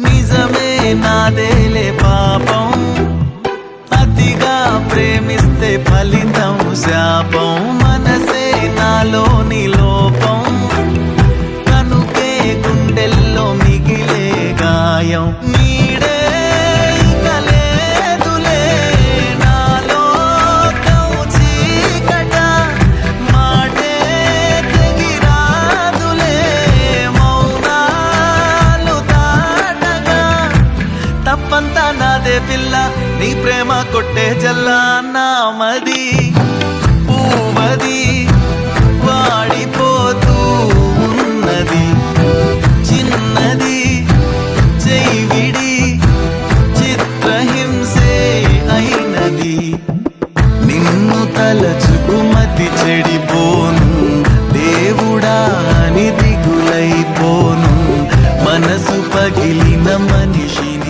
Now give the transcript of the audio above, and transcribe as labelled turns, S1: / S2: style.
S1: నిజమే నాదేలే పాపం, అతిగా ప్రేమిస్తే ఫలితం శాపం. మనసే నాలోని లోపం, కనుకే గుండెల్లో మిగిలే గాయం. నీడే ఇక లేదులే నాలో చీకట, మాటే తెగిరాదులే మౌనాలు దాటగా. తప్పంతా నాదే పిల్ల, నీ ప్రేమ కొట్టే జల్లా. నామది పూవది వాడిపోతూ ఉన్నది, చిన్నది జైవిడి చిత్రహింసే అయినది. నిన్ను తలచుకు మతి చెడిపోను, దేవుడా అని దిగులైపోను. మనసు పగిలిన మనిషిని